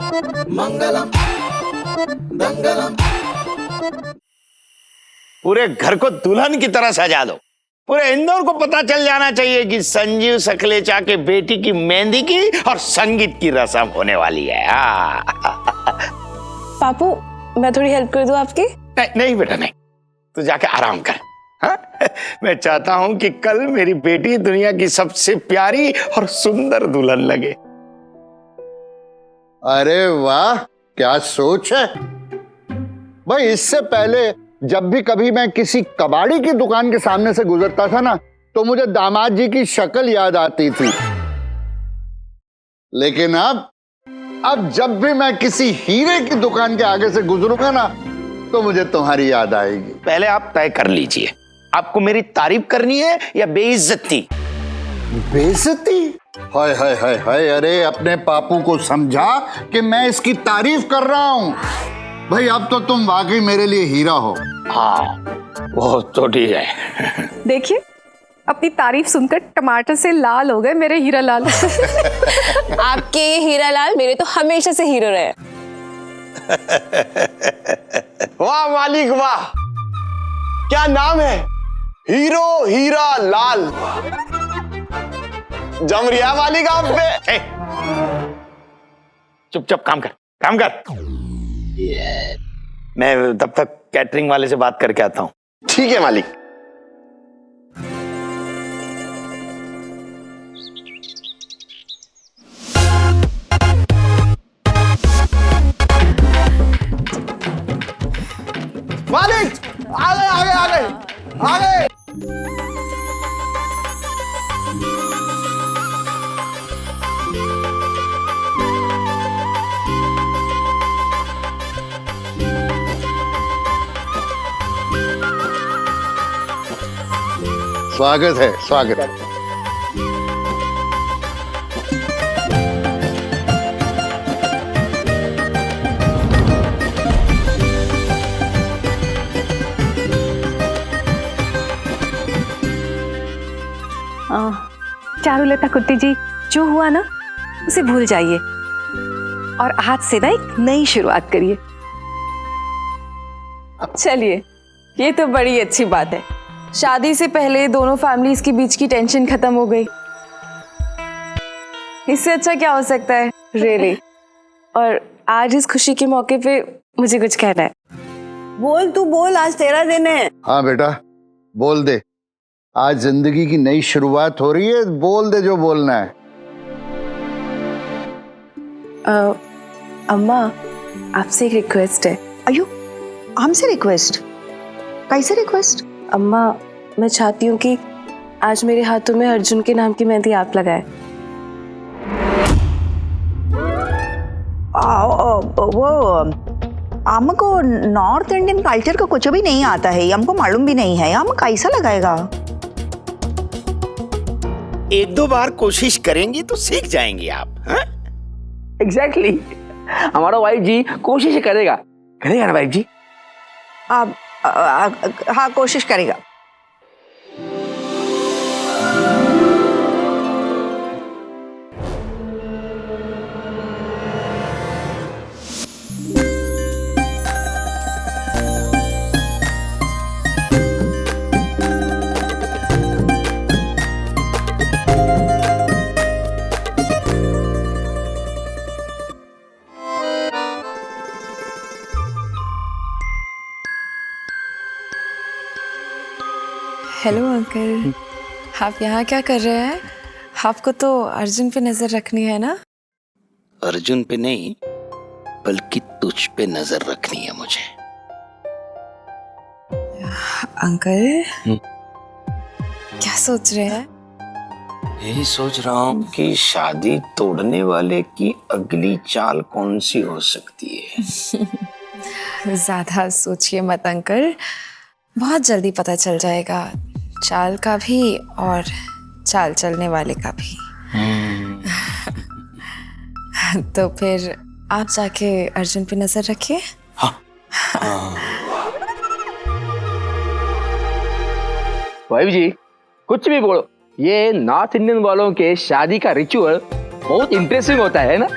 मंगलम मंगलम। पूरे घर को दुल्हन की तरह सजा दो। पूरे इंदौर को पता चल जाना चाहिए कि संजीव सकलेचा के बेटी की मेहंदी की और संगीत की रस्म होने वाली है। पापू, मैं थोड़ी हेल्प कर दूं आपकी? नहीं नहीं बेटा नहीं, तू जाके आराम कर। हाँ? मैं चाहता हूं कि कल मेरी बेटी दुनिया की सबसे प्यारी और सुंदर दुल्हन लगे। अरे वाह, क्या सोच है भाई। इससे पहले जब भी कभी मैं किसी कबाड़ी की दुकान के सामने से गुजरता था ना, तो मुझे दामाद जी की शक्ल याद आती थी। लेकिन अब जब भी मैं किसी हीरे की दुकान के आगे से गुजरूंगा ना, तो मुझे तुम्हारी याद आएगी। पहले आप तय कर लीजिए, आपको मेरी तारीफ करनी है या बेइज्जती? बेइज्जती? हाय हाय हाय हाय, अरे अपने पापू को समझा कि मैं इसकी तारीफ कर रहा हूं। भाई अब तो तुम वाकई मेरे लिए हीरा हो। हाँ वो तो ठीक है। देखिए, अपनी तारीफ सुनकर टमाटर से लाल हो गए मेरे हीरा लाल। आपके ये हीरा लाल मेरे तो हमेशा से हीरो रहे। वाह मालिक वाह, क्या नाम है, हीरो हीरा लाल। जम रिया मालिक आप पे। चुपचाप काम कर, काम कर। मैं तब तक कैटरिंग वाले से बात करके आता हूँ। ठीक है मालिक। मालिक आ गए आ गए आ गए आ गए। स्वागत है, स्वागत है। चारुलता कुट्टी जी, जो हुआ ना उसे भूल जाइए और आज से ना एक नई शुरुआत करिए। चलिए, ये तो बड़ी अच्छी बात है। शादी से पहले दोनों फैमिलीज के बीच की टेंशन खत्म हो गई। इससे अच्छा क्या हो सकता है, रियली। और आज इस खुशी के मौके पे मुझे कुछ कहना है। बोल, तू बोल, आज तेरा दिन है। हाँ बेटा, बोल दे। आज जिंदगी की नई शुरुआत हो रही है, बोल दे जो बोलना है। अम्मा, आपसे एक रिक्वेस्ट है। अयो, हमसे रिक्वेस्ट? कैसे रिक्वेस्ट? अम्मा, मैं चाहती हूँ कि आज मेरे हाथों में अर्जुन के नाम की मेहंदी आप लगाए। वो हमको नॉर्थ इंडियन कल्चर का कुछ भी नहीं आता है, हमको मालूम भी नहीं है, हम कैसा लगाएगा? एक दो बार कोशिश करेंगी तो सीख जाएंगी आप। एग्जैक्टली, हमारा वाइफ जी कोशिश करेगा, करेगा ना वाइफ जी? हाँ, कोशिश करेगा। हेलो अंकल, आप यहाँ क्या कर रहे हैं? आपको तो अर्जुन पे नजर रखनी है ना? अर्जुन पे नहीं, बल्कि तुझ पे नजर रखनी है मुझे। अंकल, क्या सोच रहे हैं? यही सोच रहा हूँ कि शादी तोड़ने वाले की अगली चाल कौन सी हो सकती है। ज्यादा सोचिए मत अंकल, बहुत जल्दी पता चल जाएगा, चाल का भी और चाल चलने वाले का भी। तो फिर आप जाके अर्जुन पे नजर रखिए। वाइफ जी कुछ भी बोलो, ये नॉर्थ इंडियन वालों के शादी का रिचुअल बहुत इंटरेस्टिंग होता है ना।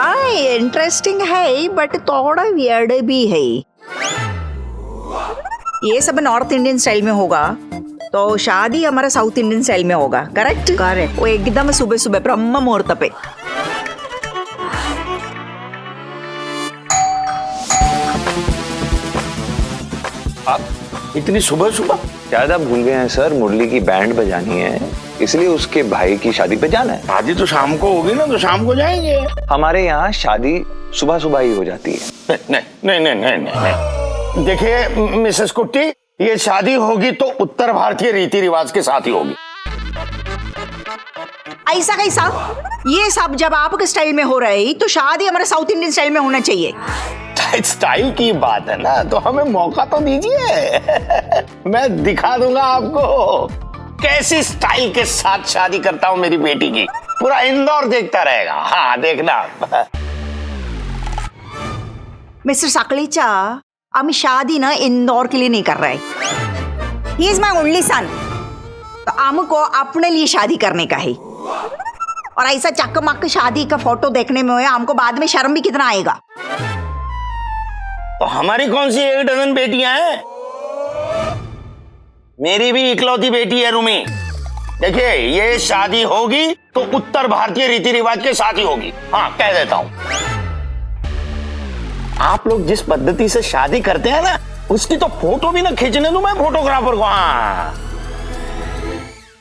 हाँ इंटरेस्टिंग है बट थोड़ा वियर्ड भी है। ये सब नॉर्थ इंडियन स्टाइल में होगा तो शादी हमारा साउथ इंडियन स्टाइल में होगा। Correct correct. वो एकदम सुबह सुबह ब्रह्म मुहूर्त पे। आप इतनी सुबह सुबह? शायद आप भूल गए हैं सर, मुरली की बैंड बजानी है, इसलिए उसके भाई की शादी पे जाना है। शादी तो शाम को होगी ना, तो शाम को जाएंगे। हमारे यहाँ शादी सुबह सुबह ही हो जाती है। नहीं नहीं नहीं नहीं नहीं, नहीं। देखिए मिसेस कुट्टी, ये शादी होगी तो उत्तर भारतीय रीति रिवाज के साथ ही होगी। ऐसा कैसा? ये सब जब आपके स्टाइल में हो रहा है तो शादी हमारे साउथ इंडियन स्टाइल में होना चाहिए। स्टाइल की बात है ना, तो हमें मौका तो दीजिए। मैं दिखा दूंगा आपको कैसी स्टाइल के साथ शादी करता हूं मेरी बेटी की। पूरा इंदौर देखता रहेगा। हाँ देखना। मिस्टर सकलेचा, हम शादी ना इंदौर के लिए नहीं कर रहे हैं। He is my only son. तो हमको अपने लिए शादी करने का है। और ऐसा चकमक शादी का फोटो देखने में हमको बाद में शर्म भी कितना आएगा। तो हमारी कौन सी 1 डजन बेटियां हैं? मेरी भी इकलौती बेटी है रूमी। देखिए ये शादी होगी तो उत्तर भारतीय रीति रिवाज के साथ ही होगी। हाँ कह देता हूं। आप लोग जिस पद्धति से शादी करते हैं ना, उसकी तो फोटो भी ना खींचने दूं मैं फोटोग्राफर को। हाँ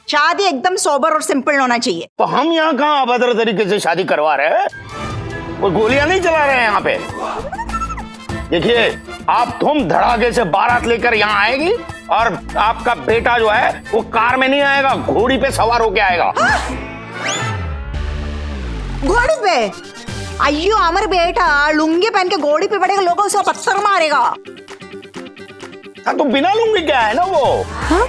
शादी एकदम सोबर और सिंपल होना चाहिए। तो हम यहाँ कहाँ अभद्र तरीके से शादी करवा रहे हैं? वो गोलियां नहीं चला रहे हैं यहाँ पे। देखिए आप धूम धड़ाके से बारात लेकर यहाँ आएगी और आपका बेटा जो है वो कार में नहीं आएगा, घोड़ी पे सवार होके आएगा। घोड़ी पे? अयो हमारे बेटा लुंगी पहन के घोड़ी पे बैठेगा, लोगों से पत्थर मारेगा। हाँ तो बिना लुंगी क्या है ना वो। हाँ?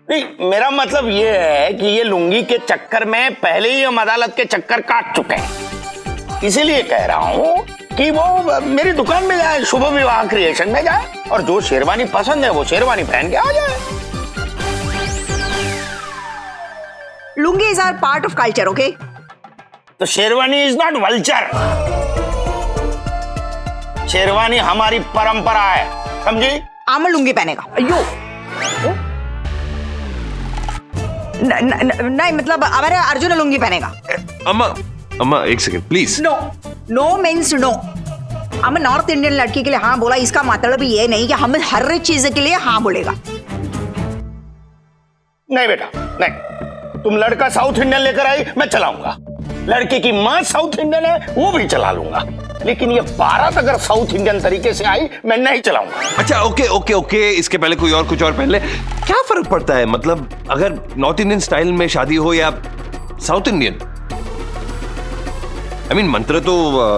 नहीं मेरा मतलब ये है कि ये लुंगी के चक्कर में पहले ही हम अदालत के चक्कर काट चुके हैं। इसीलिए कह रहा हूं कि वो मेरी दुकान में जाए, शुभ विवाह क्रिएशन में जाए और जो शेरवानी पसंद है वो शेरवानी पहन के आ जाए। Lungi is our part of culture, okay? तो sherwani is not vulture. Sherwani हमारी परंपरा है, समझी? आम लुंगी पहनेगा। अयो नहीं मतलब हमारे अर्जुन लुंगी पहनेगा। अम्मा अम्मा एक second please. No no means no. हम नॉर्थ इंडियन लड़की के लिए हाँ बोला, इसका मतलब ये नहीं कि हम हर चीज के लिए हाँ बोलेगा। नहीं बेटा नहीं, तुम लड़का साउथ इंडियन लेकर आई, मैं चलाऊंगा। लड़के की माँ साउथ इंडियन है, वो भी चला लूंगा। लेकिन ये बारात अगर साउथ इंडियन तरीके से आई, मैं नहीं चलाऊंगा। अच्छा ओके ओके ओके, इसके पहले कोई और कुछ और पहन ले, क्या फर्क पड़ता है? मतलब अगर नॉर्थ इंडियन स्टाइल में शादी हो या साउथ इंडियन। I mean, मंत्र तो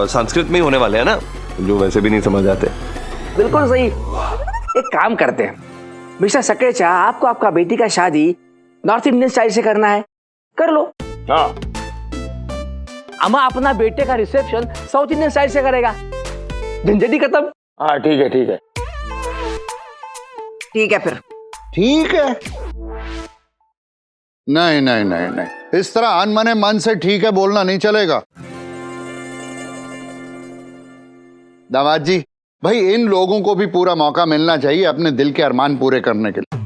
संस्कृत में ही होने वाले हैं ना, जो वैसे भी नहीं समझ आते। बिल्कुल सही। एक काम करते हैं मिस्टर सकलेचा, आपको आपका बेटी का शादी नॉर्थ इंडियन स्टाइल से करना है, कर लो। हाँ अम्मा अपना बेटे का रिसेप्शन साउथ इंडियन स्टाइल से करेगा, झंझट ही खत्म। हाँ ठीक है ठीक है ठीक है फिर। ठीक है। नहीं नहीं नहीं नहीं, इस तरह अनमने मन से ठीक है बोलना नहीं चलेगा। दामाद जी, भाई इन लोगों को भी पूरा मौका मिलना चाहिए अपने दिल के अरमान पूरे करने के लिए।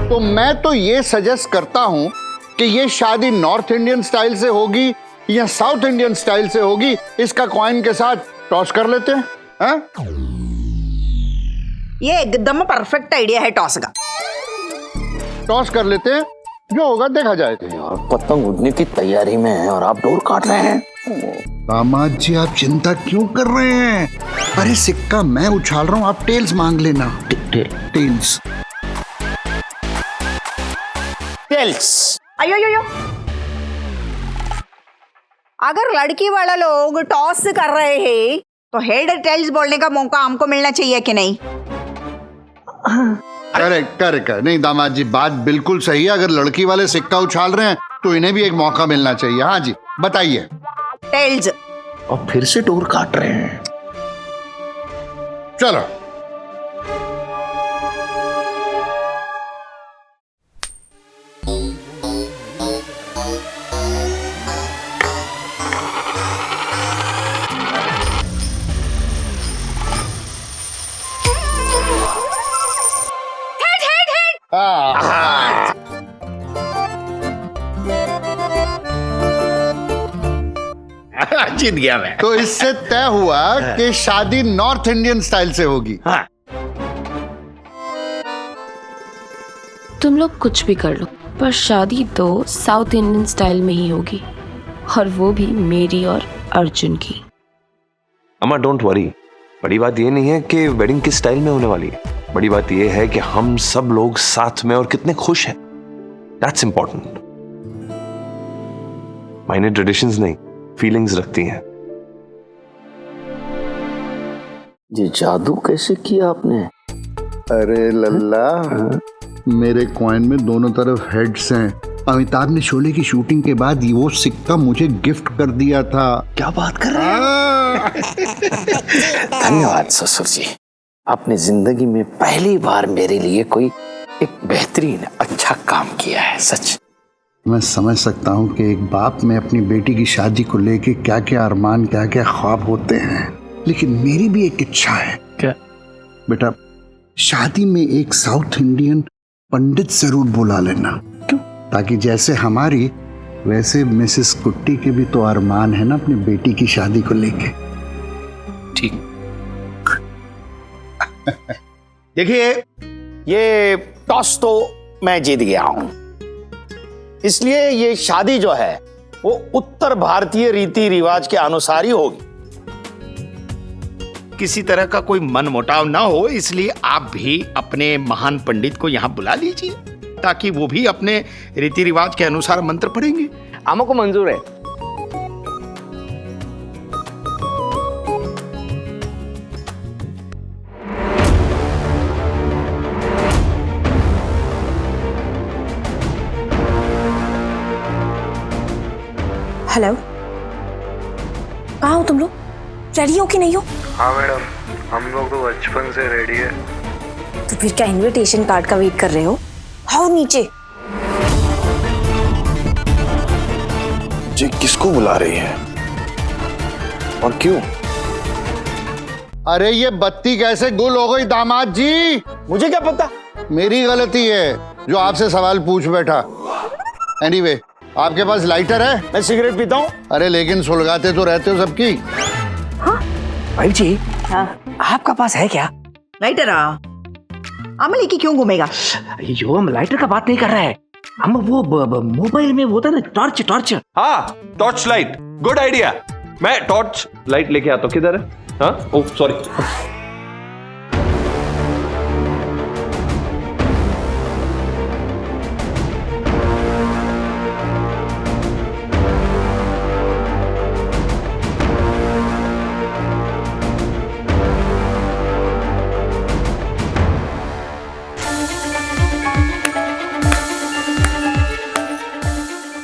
तो मैं तो ये सजेस्ट करता हूं कि ये शादी नॉर्थ इंडियन स्टाइल से होगी या साउथ इंडियन स्टाइल से होगी, इसका कॉइन के साथ टॉस कर लेते हैं। हाँ? ये एकदम परफेक्ट आइडिया है टॉस का। टॉस कर लेते हैं, जो होगा देखा जाएगा। यार पतंग उड़ने की तैयारी में है और आप डोर काट रहे हैं। दामाद जी आप चिंता क्यों कर रहे हैं? अरे सिक्का मैं उछाल रहा हूं, आप टेल्स मांग लेना। Tails tails. अयो यो यो। अगर लड़की वाला लोग टॉस कर रहे हैं तो हेड टेल्स बोलने का मौका हमको मिलना चाहिए कि नहीं? Correct correct. नहीं दामाद जी बात बिल्कुल सही है। अगर लड़की वाले सिक्का उछाल रहे हैं तो इन्हें भी एक मौका मिलना चाहिए। हाँ जी बताइए। टेल्स। और फिर से डोर काट रहे हैं। चलो जीत गया मैं। तो इससे तय हुआ कि शादी नॉर्थ इंडियन स्टाइल से होगी। हाँ। तुम लोग कुछ भी कर लो, पर शादी तो साउथ इंडियन स्टाइल में ही होगी, और वो भी मेरी और अर्जुन की। अम्मा डोंट वरी, बड़ी बात ये नहीं है कि वेडिंग किस स्टाइल में होने वाली है, बड़ी बात ये है कि हम सब लोग साथ में और कितने खुश हैं। That's important. मायने ट्रेडिशंस नहीं, फीलिंग्स रखती हैं। ये जादू कैसे किया आपने? अरे लल्ला, मेरे कॉइन में दोनों तरफ हेड्स हैं। अमिताभ ने शोले की शूटिंग के बाद वो सिक्का मुझे गिफ्ट कर दिया था। क्या बात कर रहे हैं? धन्यवाद ससुर जी, आपने जिंदगी में पहली बार मेरे लिए कोई एक बेहतरीन अच्छा काम किया है, सच। मैं समझ सकता हूँ कि एक बाप में अपनी बेटी की शादी को लेके क्या क्या अरमान, क्या क्या ख्वाब होते हैं, लेकिन मेरी भी एक इच्छा है। क्या? बेटा, शादी में एक साउथ इंडियन पंडित जरूर बुला लेना। क्यों? ताकि जैसे हमारी वैसे मिसेस कुट्टी के भी तो अरमान है ना अपनी बेटी की शादी को लेके। ठीक। देखिए, ये टॉस तो मैं जीत गया हूं, इसलिए ये शादी जो है वो उत्तर भारतीय रीति रिवाज के अनुसार ही होगी। किसी तरह का कोई मनमुटाव ना हो, इसलिए आप भी अपने महान पंडित को यहां बुला लीजिए, ताकि वो भी अपने रीति रिवाज के अनुसार मंत्र पढ़ेंगे। हमको मंजूर है। हेलो, कहाँ हो तुम लोग? रेडी हो कि नहीं हो? हाँ मैडम, हम लोग तो बचपन से रेडी है। तो फिर क्या इनविटेशन कार्ड का वेट कर रहे हो? आओ नीचे। जी किसको बुला रही है और क्यों? अरे ये बत्ती कैसे गुल हो गई दामाद जी? मुझे क्या पता, मेरी गलती है जो आपसे सवाल पूछ बैठा। एनीवे, आपके पास लाइटर है? मैं सिगरेट पीता हूँ। अरे लेकिन सुलगाते तो रहते हो सबकी। भाई जी, हाँ, आपका पास है क्या? लाइटर आम लेके क्यों घूमेगा? यो, हम लाइटर का बात नहीं कर रहा है, हम वो मोबाइल में वो था ना, टॉर्च। हाँ, टॉर्च लाइट, गुड आइडिया। मैं टॉर्च लाइट लेके आता हूँ। किधर है? हाँ, ओह सॉरी।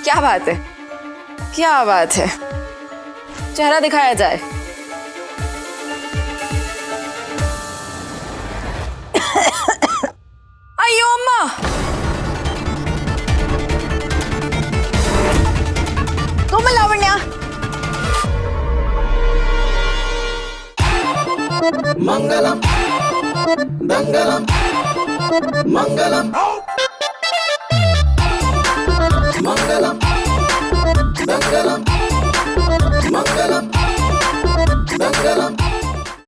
क्या बात है, क्या बात है, चेहरा दिखाया जाए। अयो अम्मा, तुम लावण्या। मंगलम दंगलम मंगलम मंगलम